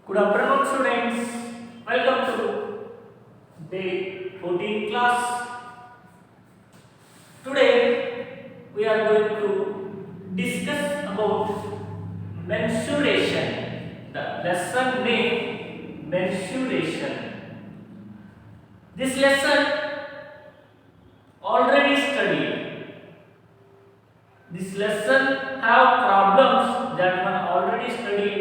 Good afternoon, students. Welcome to day 14 class. Today we are going to discuss about mensuration. The lesson name mensuration. This lesson already studied. This lesson have problems that were already studied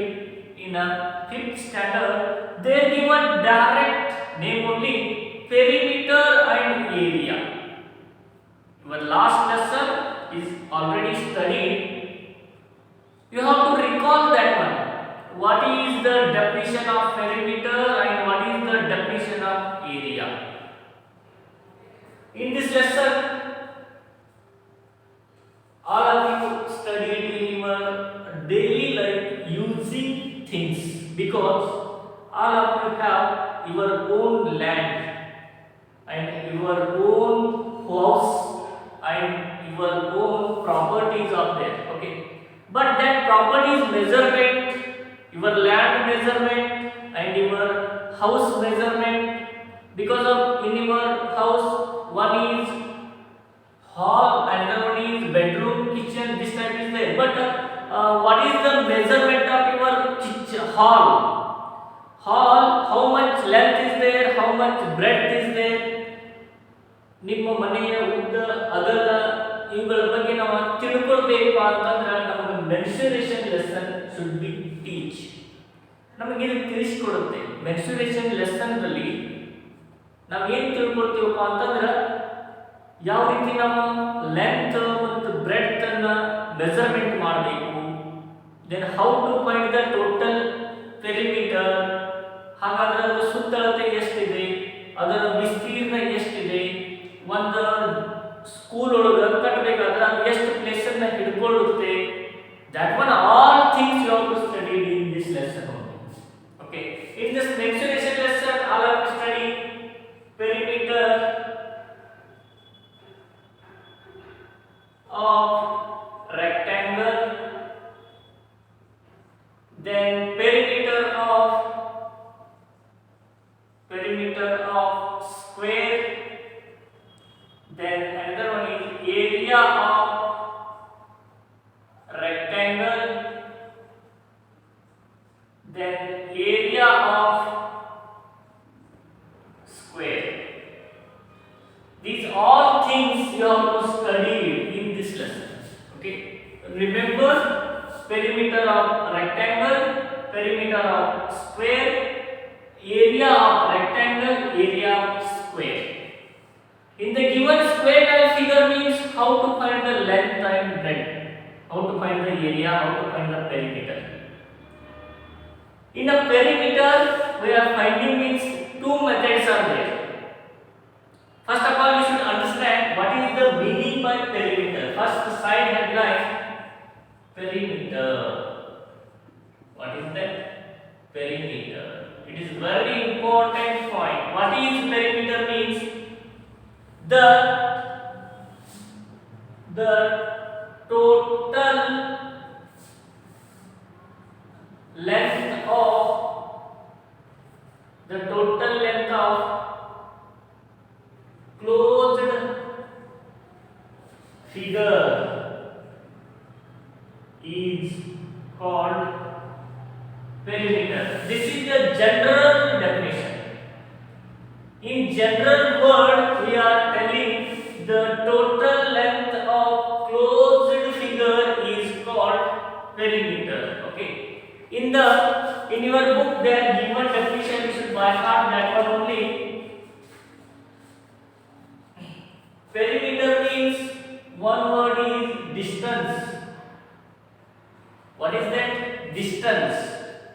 in a 5th standard. They are given direct name only perimeter and area. Your last lesson is already studied. You have to recall that one. What is the definition of perimeter and what is the definition of area? In this lesson, all of you studied in your daily life using things because all of you have your own land and your own house and your own properties are there. Okay, but that properties measurement, your land measurement and your house measurement, because of in your house one is hall, another one is bedroom, kitchen, this type is there. But what is the measurement of your kitchen hall? Hall, how much length is there, how much breadth is there? ನಿಮ್ಮ ಮನೆಯ ಉದ್ದ ಅಗಲ ಇವುಗಳ ಬಗ್ಗೆ ನಾವು ತಿಳ್ಕೊಳ್ಬೇಕು ಅಂತಂದ್ರೆ ನಮಗೆ mensuration lesson should be teach. ನಮಗೆ ಇದು ತಿಳಿಸಿಕೊಡುತ್ತೆ. ಮೆನ್ಸುರೇಷನ್ ಲೆಸನ್ ನಲ್ಲಿ ನಾವು ಏನು ತಿಳ್ಕೊಳ್ತೀವಪ್ಪ ಅಂತಂದ್ರೆ ಯಾವ ರೀತಿ ನಾವು ಲೆಂತ್ ಮತ್ತು ಬ್ರೆಡ್ತ್ ಅನ್ನ ಮೆಜರ್ಮೆಂಟ್ ಮಾಡಬೇಕು, then how to find the total perimeter, ಹಾಗಾದ್ರೆ ಅದರ ಸುತ್ತಳತೆ ಎಷ್ಟಿದೆ, ಅದರ ವಿಸ್ತೀರ್ಣ ಎಷ್ಟಿದೆ, ಒಂದು ಸ್ಕೂಲ್ ಒಳಗೆ ಕಟ್ಟಬೇಕಾದ್ರೆ ಅದು ಎಷ್ಟು ಪ್ಲೇಸ್ ಅನ್ನ ಹಿಡ್ಕೊಳ್ಳುತ್ತೆ, that one all things you have to study in this lesson only. Okay, in this mensuration lesson all of you study perimeter of rectangle, then perimeter of square, then another one is area of rectangle, then area of square. These all things you have to study in this lesson. Okay, remember perimeter of rectangle, perimeter of square, area of rectangle, area of square. In the given square tile figure means how to find the length and breadth, how to find the area, how to find the perimeter. In a perimeter we are finding means two methods are there. First of all, you should understand what is the meaning by perimeter. First side headline, perimeter. What is that? Perimeter. It is very important point. What is perimeter means? The total length of closed figure is called perimeter. This is the general definition. In general word we are telling the total length of closed figure is called perimeter. Okay, in your book there given definition, you should by heart that one only. Perimeter means one word is distance. What is that? Distance.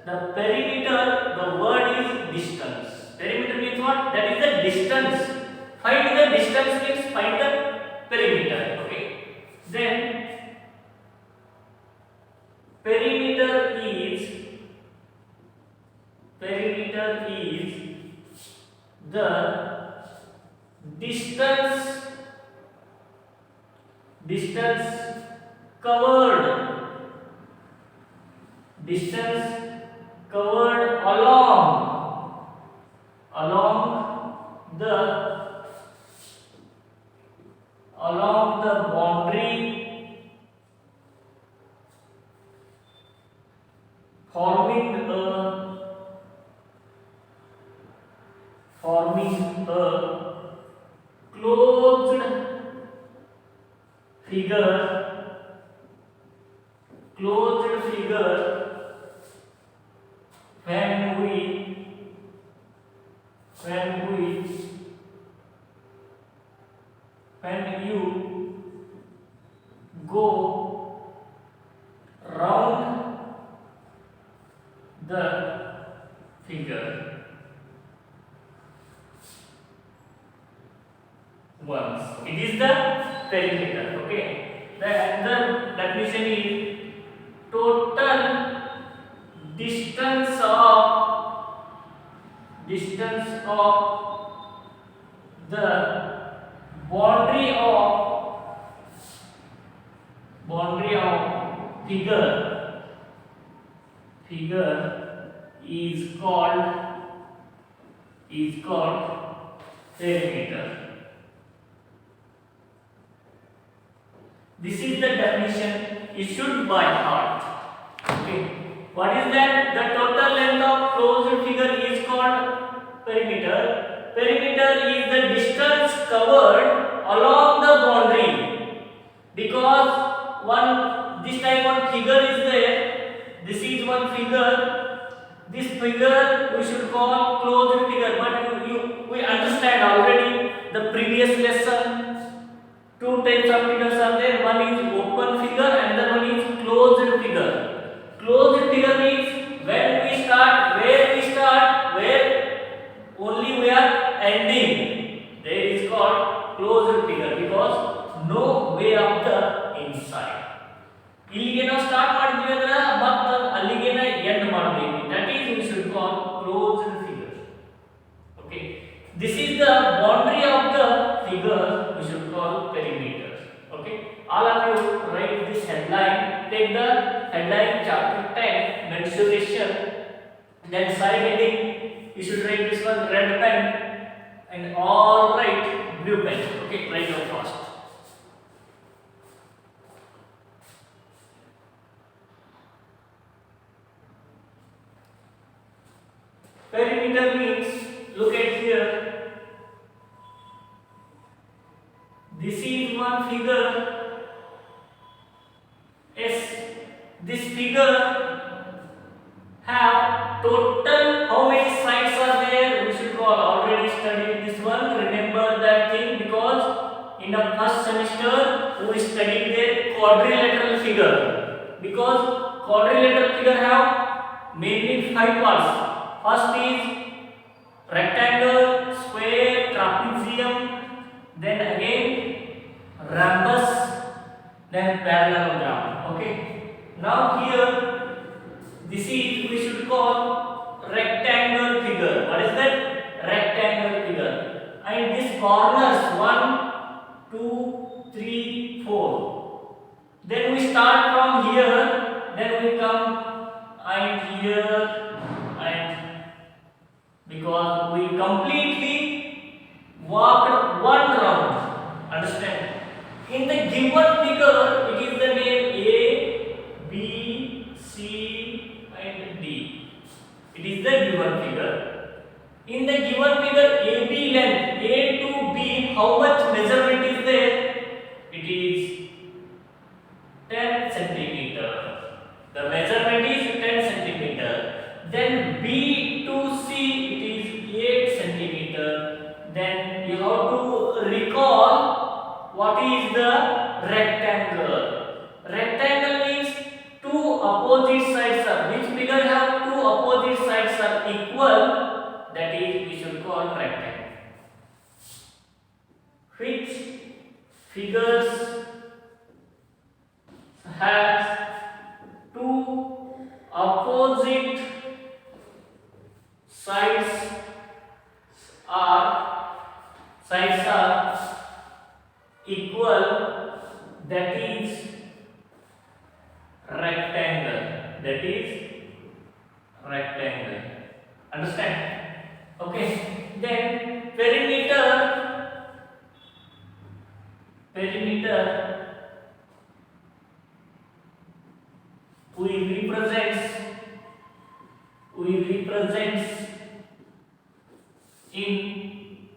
The perimeter, the word is distance. Perimeter means what? That is the distance. Find the distance means find the perimeter. Okay. Then perimeter is the distance covered, distance covered along forming a closed figure when we when you go round the figure once. It is the perimeter. Okay. The another definition is total distance of the boundary of figure is called perimeter. This is the definition issued by heart. Okay. What is that? The total length of closed figure is called perimeter. Perimeter is the distance covered along the boundary. Because this type of figure is there. This is one figure. This figure we should call closed figure. But we understand already the previous lesson. Two types of figures are there. One is open figure and the one is closed figure. Closed figure means when we start, where only we are ending. There is called closed figure because no way of the inside. ಇಲ್ಲಿಗೆ ನಾವು start ಮಾಡಿದ್ವಿ ಅಂದ್ರೆ ಮತ್ತೆ ಅಲ್ಲಿಗೆ end ಮಾಡಬೇಕು. That is we should call closed figure. Okay. This is the boundary of the figure we should call perimeter. Okay. All of you write this headline. Take the headline chapter 10 mensuration. Then side heading you should write this one red pen and all write blue pen. Okay. Write down fast. Perimeter means, look at here. This is one figure. Yes, this figure have total how many sides are there? We should call. Already studied this one. Remember that thing because in the first semester we studied the quadrilateral figure. Because quadrilateral figure have mainly 5 parts. First is rectangle, square, trapezium, then again rhombus, then parallelogram. Okay. Now here, this is we should call rectangle figure. What is that? Rectangle figure. And this corners 1, 2, 3, 4. Then we start from here. Then we come and here and because we completely walked one round. Understand? In the given figure, it is the name A, B, C, and D. It is the given figure. In the given figure, AB length, A to B, how much measurement is there? It is 10 centimeter. The measurement is 10 centimeter. Then B to C, it is 8 centimeter. Then you have to recall what is the rectangle. Rectangle means two opposite sides are. Which figure have two opposite sides are equal? That is we should call rectangle. Which figures has two opposite sides are equal, that is rectangle. Understand? Okay. Then perimeter we represents we represents in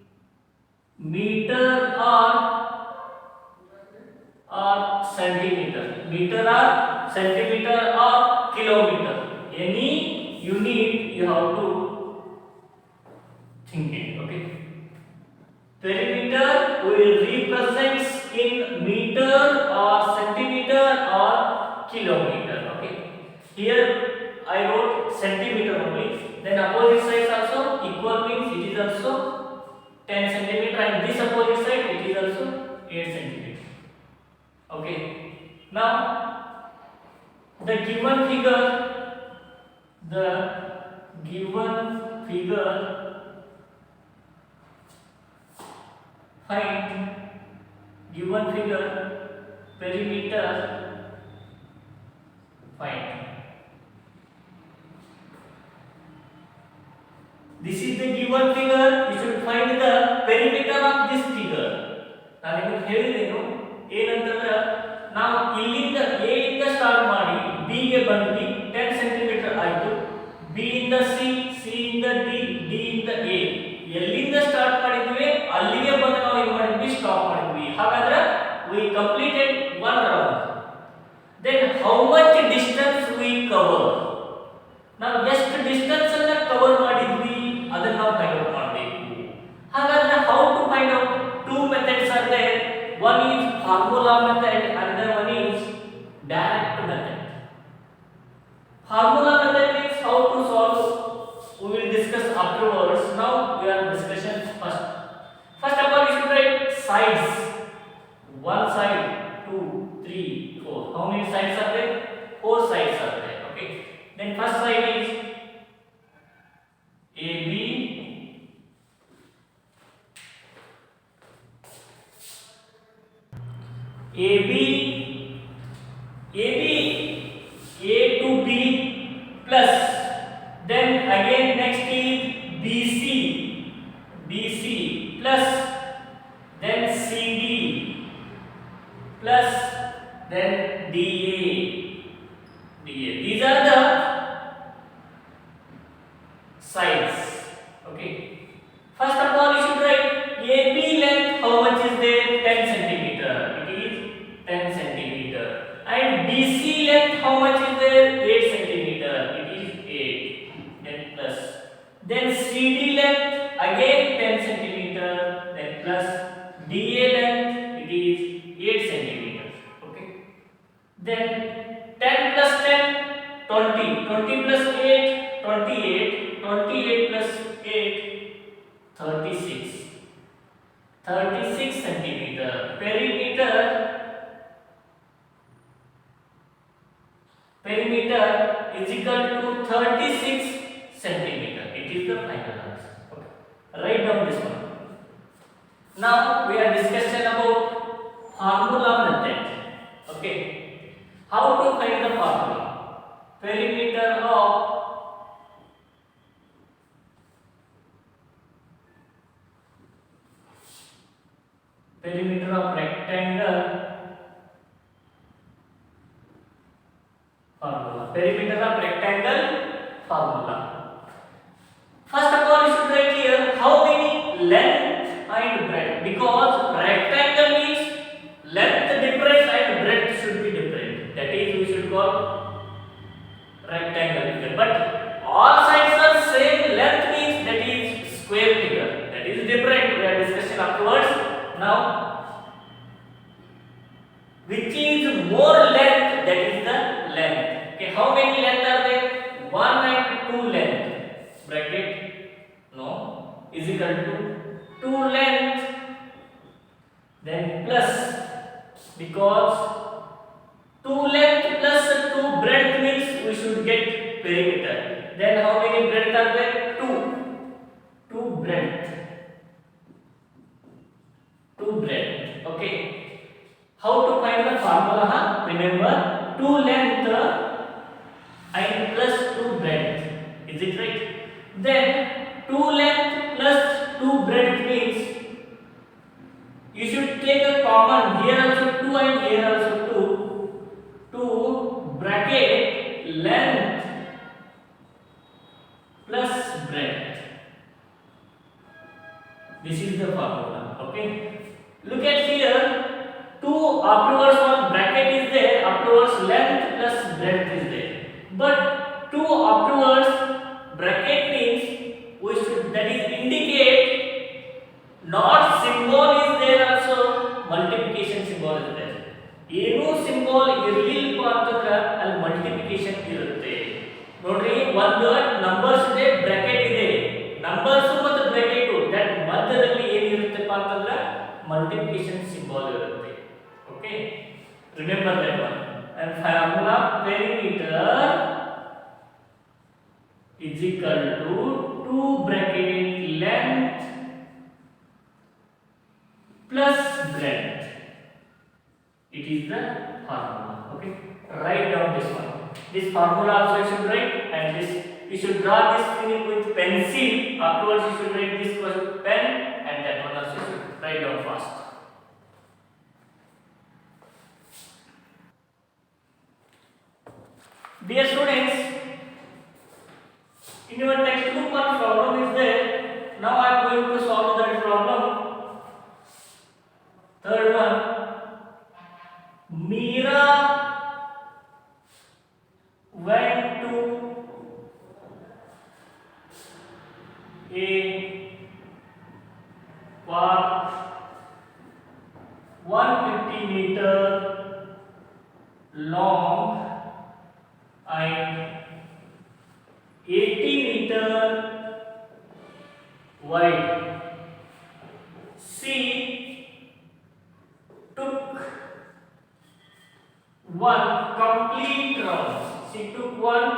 meter or centimeter, meter or centimeter or kilometer, any unit you have to think it. Okay, perimeter will represents in meter or centimeter or kilometer. Okay, here I wrote centimeter only, then opposite sides also equal means it is also 10 centimeter, and this opposite side it is also 8 centimeter. Okay, now the given figure find given figure perimeter, find. This is the given figure, you should find the perimeter of this figure. ನಾನು ನಿಮಗೆ ಹೇಳಿದ್ದೇನು ಏನಂತಂದ್ರೆ ನಾವು ಇಲ್ಲಿಂದ a ಇಂದ start ಮಾಡಿ b ಗೆ ಬಂದ್ವಿ 10 ಸೆಂಟಿಮೀಟರ್ ಆಯ್ತು, b ಇಂದ c, c ಇಂದ d, d ಇಂದ a, ಎಲ್ಲಿಂದ ಸ್ಟಾರ್ಟ್ ಮಾಡಿದ್ವಿ ಅಲ್ಲಿಗೆ ಬಂದು ನಾವು ಏನು ಮಾಡಿದ್ವಿ ಸ್ಟಾಪ್ ಮಾಡಿದ್ವಿ. ಹಾಗಾದ್ರೆ we completed one round. Then how much distance we cover, ನಾವು ಎಷ್ಟು ಡಿಸ್ಟೆನ್ಸ್ ಅನ್ನ ಕವರ್ ಮಾಡಿದ್ವಿ ಅದನ್ನ ನಾವು ಫೈಂಡ್ ಔಟ್ ಮಾಡಬೇಕು. ಹಾಗಾದ್ರೆ how to find out? Two methods are there. One is formula method, another one is direct method. Formula method means how to solve, we will discuss afterwards. Now we are discussion first. First of all, you should write sides. One side, 2, 3, 4. How many sides are there? 4 sides are there. Okay. Then first side is AB, AB, AB, A to B plus, then again next is BC, BC plus, then CD plus, then DA, DA. These are the sides. Okay. First of all, you should write AB length. How much is there? 10 centimeter. It is 10 centimeter. And BC length. How much is there? 8 centimeter. It is 8. Then plus. Then CD length again 10 centimeter. Then plus. DA length. It is 8 centimeter. Okay. Then 10 plus 10, 20. 20 plus 8, 28. 28 plus 8, 36. 36 centimeter. Perimeter is equal to 36 centimeter. It is the final answer. Okay. Write down this one. Now we are discussing about formula method. Okay. How to find the formula? Perimeter of rectangle formula. Perimeter of rectangle formula. First of all, you should write here how many length and breadth, because rectangle means length different and breadth should be different. That is, we should call rectangle figure. But all sides are same length means that is square figure. That is different. We are discussing afterwards. Now, which is more length, that is the length. Okay, how many length are there? 1 and 2 length. Bracket no is equal to 2 length. Then plus, because 2 length plus 2 breadth means we should get perimeter. Then how many breadth are there? 2. 2 breadth. 2 breadth. Okay. How to find the formula? Remember, 2 length and plus 2 breadth. Is it right? Then 2 length plus 2 breadth means you should take a common, here also 2 and here also 2. 2 bracket length is the formula. Okay. Look at here. 2 afterwards one bracket is there. Afterwards length plus breadth is there. But 2 afterwards bracket means we should, that is indicate not symbol is there also, multiplication symbol is there. ಏನು symbol ಇರಲಿಲ್ಲಪ್ಪ ಅಂತಂದ್ರೆ ಅಲ್ಲಿ multiplication ಇರುತ್ತೆ ನೋಡ್ರಿ. ಒಂದು numbers ಇದೆ, bracket ಇದೆ, numbers ಮತ್ತು bracket that ಮಧ್ಯದಲ್ಲಿ ಏನಿರುತ್ತಪ್ಪ ಅಂತಂದ್ರೆ ಮಲ್ಟಿಪ್ಲಿಕೇಶನ್ ಸಿಂಬಲ್ ಇರುತ್ತೆ. Okay, remember that one. And formula perimeter is equal to 2 bracketed length plus breadth. It is the formula. Okay, write down this one. This formula also you should write, and this you should draw this thing with pencil. Afterwards you should write this with pen, and that one also you should write down fast. Dear students, in your textbook one problem is there. Now I am going to solve that problem. Third one. Meera went to a park 150 meter long and 80 meter wide. She took one complete round. She took one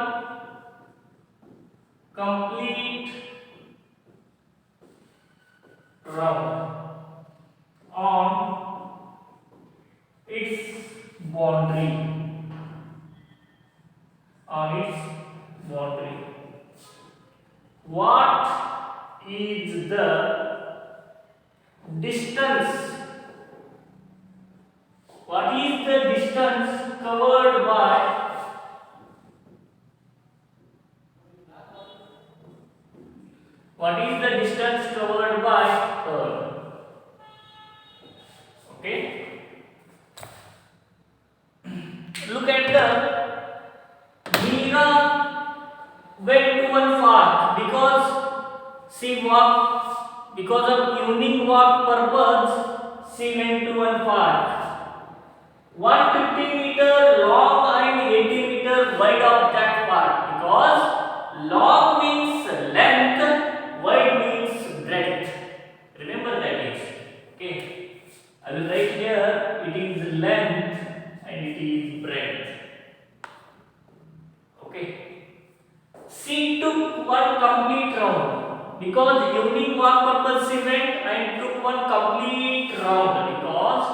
complete round on its boundary. On its boundary. What is the distance? What is the distance covered by her? Okay. Look at the Meera went to one park because she walked, because of evening walk purpose. She went to one park. 150 meter long and 80 meter wide of that part, because long means length, wide means breadth. Remember that is. Okay, I will write here it is length and it is breadth. Okay, she took one complete round because evening walk purpose she went and took one complete round because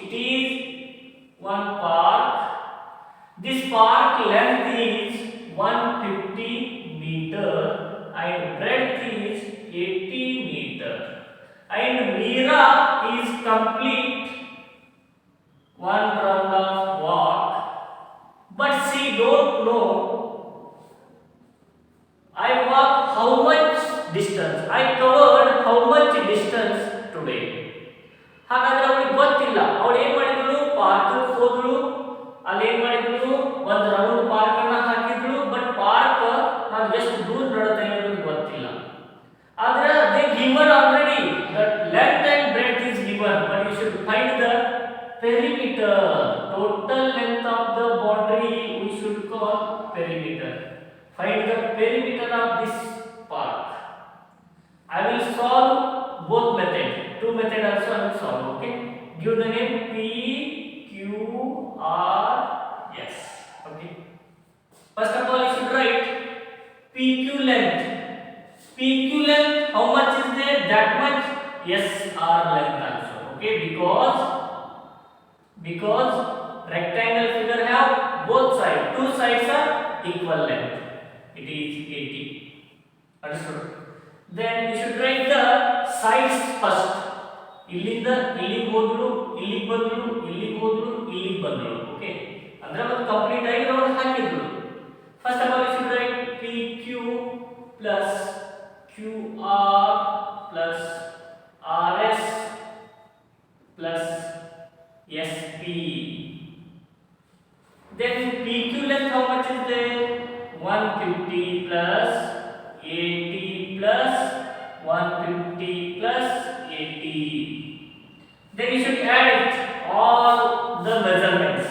it is one park. This park length is 150 meter and breadth is 80 meter. And Meera is complete one round of walk, but she don't know I walked how much distance, I covered how much distance today. ಹಾಗಾದ್ರೆ ಅವಳಿಗೆ ಗೊತ್ತಿಲ್ಲ. ಅವಳು ಏನು ಮಾಡಿದಳು, park ಹೋದಳು, ಅಲ್ಲಿ ಏನು ಮಾಡಿದಳು, ಒಂದು ರೌಂಡ್ ಪಾರ್ಕ್ ಅನ್ನ ಹಾಕಿದಳು. ಬಟ್ ಪಾರ್ಕ್ ನಾನು ಎಷ್ಟು ದೂರ ನಡುತ್ತೆ ಅನ್ನೋದು ಗೊತ್ತಿಲ್ಲ. ಆದ್ರೆ they given already that length and breadth is given, but you should find the perimeter. Total length of the boundary we should call perimeter. Find the perimeter of this park. I will solve both methods. Two methods also I will solve. Okay, give the name P Q R S. Okay, first of all you should write PQ length. PQ length, how much is there? That much. SR length also. Okay, because rectangle figure have both sides. Two sides are equal length. It is 80. Understood? Then you should write the sides first. ಇಲ್ಲಿಂದ ಇಲ್ಲಿಗೆ ಹೋದ್ರು, ಇಲ್ಲಿಗೆ ಬಂದ್ರು, ಇಲ್ಲಿಗೆ ಹೋದ್ರು, ಇಲ್ಲಿಗೆ ಬಂದ್ರು. Okay, ಅಂದ್ರೆ ಒಂದು ಕಂಪ್ಲೀಟ್ ಆಗಿ ರೌಂಡ್ ಹಾಕಿದ್ರು. First of all you should write PQ plus QR plus 150 plus 80 plus 150 plus 80. Then you should add all the measurements.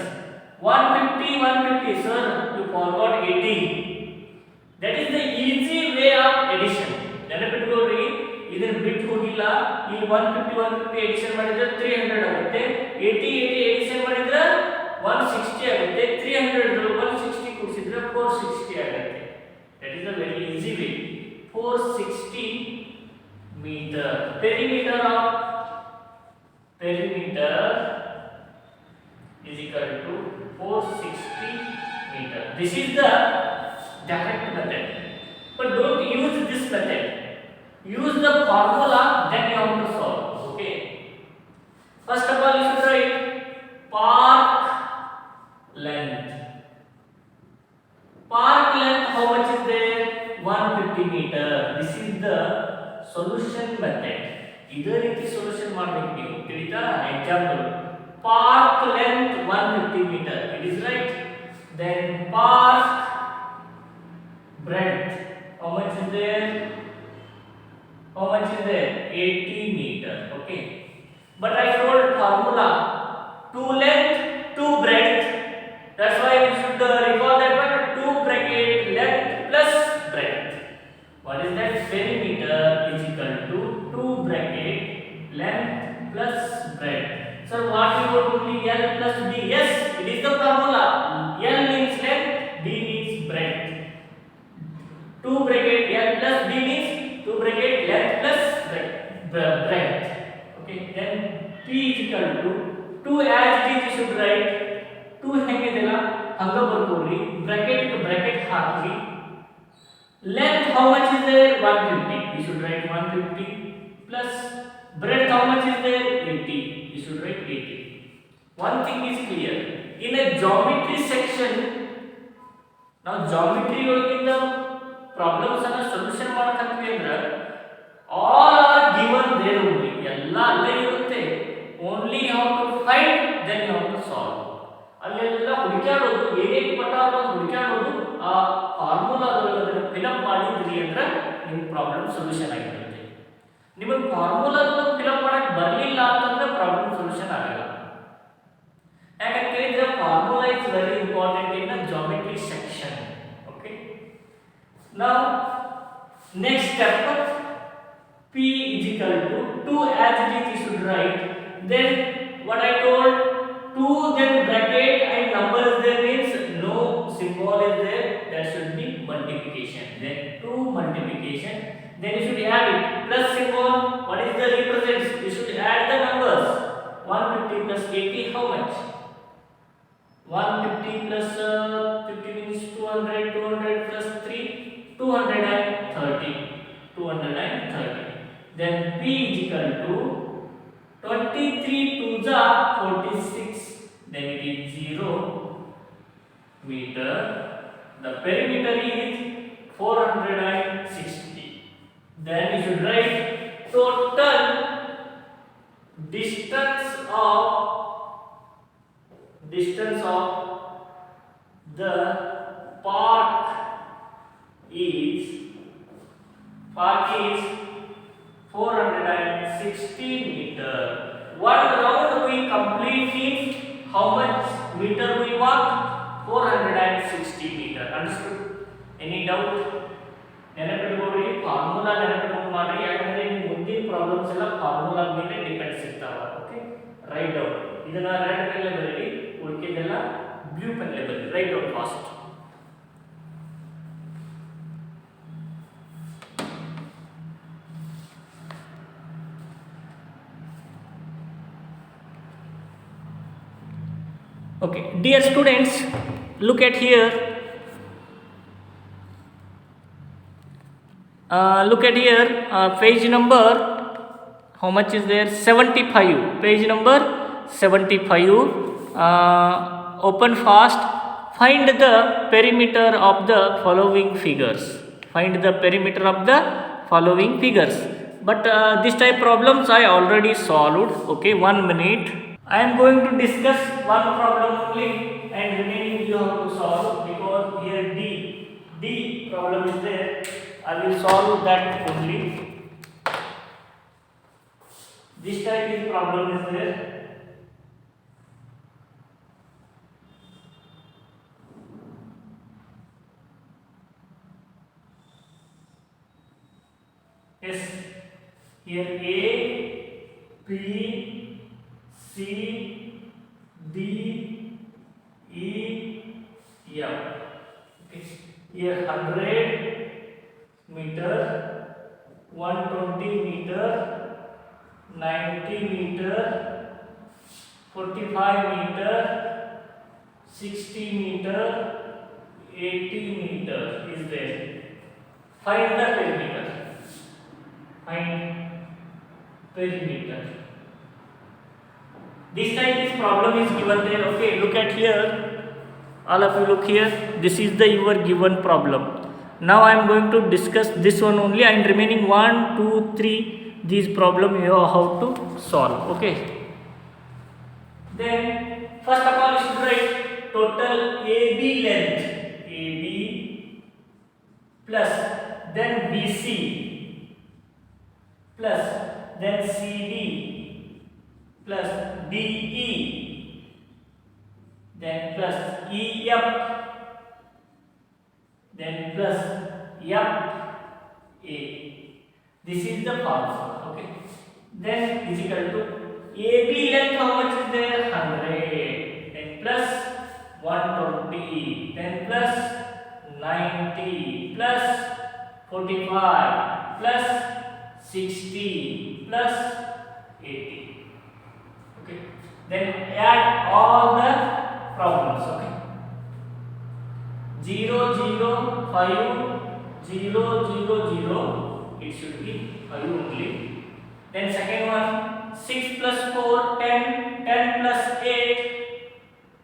150, 150, sir, you forgot 80. That is the easy way of addition. ನೆನಪಿಟ್ಕೊಳ್ಳಿ, ಇದನ್ನ ಬಿಟ್ಟು ಹೋಗಿಲ್ಲ. ಇಲ್ಲಿ 150 150 edition ಮಾಡಿದ್ರೆ 300 ಆಗುತ್ತೆ. 80 80 edition ಮಾಡಿದ್ರೆ 160 ಆಗುತ್ತೆ. 300 160 ಕೂಡಿಸಿದ್ರೆ 460 ಆಗುತ್ತೆ. That is a very easy way. 460 meter. Perimeter is equal to 460 meter. This is the direct method. But don't use this method. Use the formula, then you have to solve. Okay. First of all, you should write park length. Park length, how much is there? 150 meter. This is the solution method. ಇದೇ ರೀತಿ solution ಮಾಡಬೇಕು ನೀವು, ತಿಳಿತಾ? Example, park length 150 meter. It is right. Then park breadth, how much is there? 80 meter. Okay. But I told formula 2 length 2 breadth. That's why we should recall that one. 2 bracket length plus breadth. What is that? Perimeter is equal to 2 bracket length plus breadth. So what we got only L plus B. Yes, it is the formula. L means length, B means breadth. 2 bracket L plus B means 2 bracket length plus breadth. Okay, then P is equal to 2 as it is you should write. 2 ಹೆಂಗಿದೆಲ್ಲ ಹಂಗ ಬರ್ಕೊಳ್ಳಿ, bracket to bracket hockey. Length how much is there? 150. We should write 150 plus breadth how much is there? 80. We should write 80. One thing is clear. In a geometry section, now geometry ಒಳಗಿಂದ problems ಅನ್ನ solution ಮಾಡಕತ್ತೀವಿ ಅಂದ್ರೆ all are given there only. ಎಲ್ಲ ಅಲ್ಲೇ ಇರುತ್ತೆ. Only you have to find, then you have to solve. ಅಲ್ಲೆಲ್ಲ ಹುಡುಕಾಡೋದು, ಏನೇನು ಕೊಟ್ಟಾರೋ ಹುಡುಕಾಡೋದು, ಆ ಫಾರ್ಮುಲಾದಲ್ಲಿ ಅದನ್ನು ಫಿಲಪ್ ಮಾಡಿದ್ರಿ ಅಂದ್ರೆ ನಿಮ್ಮ ಪ್ರಾಬ್ಲಮ್ ಸೊಲ್ಯೂಷನ್ ಆಗಿರುತ್ತೆ. ನಿಮಗೆ ಫಾರ್ಮುಲಾದಲ್ಲಿ ಫಿಲಪ್ ಮಾಡಕ್ಕೆ ಬರಲಿಲ್ಲ ಅಂತಂದ್ರೆ ಪ್ರಾಬ್ಲಮ್ ಸೊಲ್ಯೂಷನ್ ಆಗಲ್ಲ. ಯಾಕಂತ ಕೇಳಿದ್ರೆ formula is very important in a geometry section. Okay. Now next step, P is equal to 2 as it is you should write. Then what I told, 2 then bracket and number is there means no symbol is there, that should be multiplication. Then 2 multiplication, then you should add it plus symbol. What is the represents? You should add the numbers. 150 plus 80 how much? 150 plus 50 means 200. 200 plus 3 230. 230. Then P is equal to 23 2s are 46. Then it is 0 meter. The perimeter is 460. Then you should write total distance of the park is 460 meter. One round we complete in how much meter we walk? 460 meter. Understood? Any doubt? ನೆನಪಿಟ್ಕೊಳ್ಳಿ, formula ನೆನಪಿಟ್ಕೊಂಡು ಮಾಡಿ. ಯಾಕಂದ್ರೆ ನಿಮ್ಮ ಮುಂದಿನ problems ಎಲ್ಲ formula ಮೇಲೆ depends ಇರ್ತಾವ. Okay, write down. ಇದನ್ನ ರೆಡ್ ಪೆನ್ಲೆ ಬರೀರಿ, ಉಳಿಕೆದೆಲ್ಲ ಬ್ಲೂ ಪೆನ್ಲೆ ಬರೀರಿ. Write down fast. Okay, dear students, look at here. Page number, how much is there? 75. Page number 75. Open fast. Find the perimeter of the following figures. But this type problems I already solved. Okay, 1 minute. I am going to discuss one problem only and remaining you have to solve, because here D D problem is there. I will solve that only. This type of problem is there. Yes, here A, B, C, D, E, F. Okay. Here 100 meter, 120 meter, 90 meter, 45 meter, 60 meter, 80 meter is there. Find the perimeter. Find perimeter. This type of problem is given there. Okay, look at here. All of you look here. This is the your given problem. Now I am going to discuss this one only, and remaining 1, 2, 3 these problem you know how to solve. Okay. Then first of all, you should write total AB length, AB plus then BC plus then CD plus DE then plus EF then plus FA. This is the formula. Okay. Then is equal to AB length how much is there? 100. Then plus 120. Then plus 90 plus 45 plus 60 plus 80. Okay. Then add all the problems. Okay. 0, 0, 5, 0, 0, 0. It should be 5 only. Then second one, 6 plus 4, 10, 10 plus 8,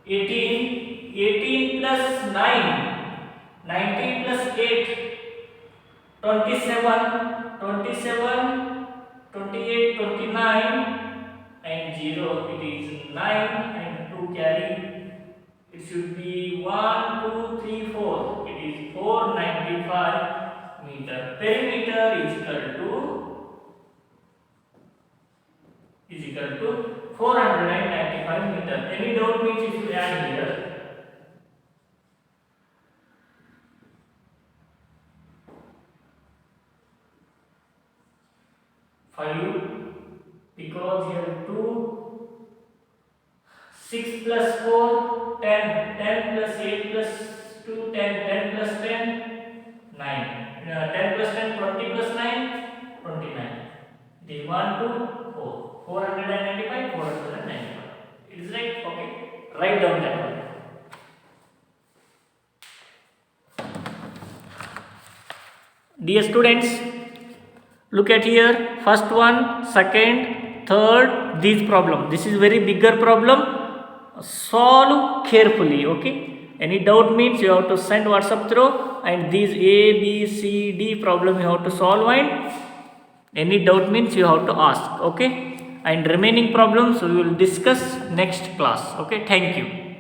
18, 18 plus 9, 19 plus 8, 27, 27, 28, 29, and 0, it is 9, and 2 carry, it should be 1, 2, 3, 4, it is 495 meter. Perimeter is equal to 495 meter. Any doubt means if you add here. Because here 2, 6 plus 4, 10, 10 plus 8 plus 2, 10, 10 plus 10, 9. 10 plus 10, 20 plus 9, 29. It is 1, 2, 4. 495, 495. It is right? Okay. Write down that one. Dear students, look at here. First one, second, third, these problem. This is very bigger problem. Solve carefully. Okay. Any doubt means you have to send WhatsApp through, and these A, B, C, D problem you have to solve, and any doubt means you have to ask. Okay. And remaining problems we will discuss next class. Okay. Thank you.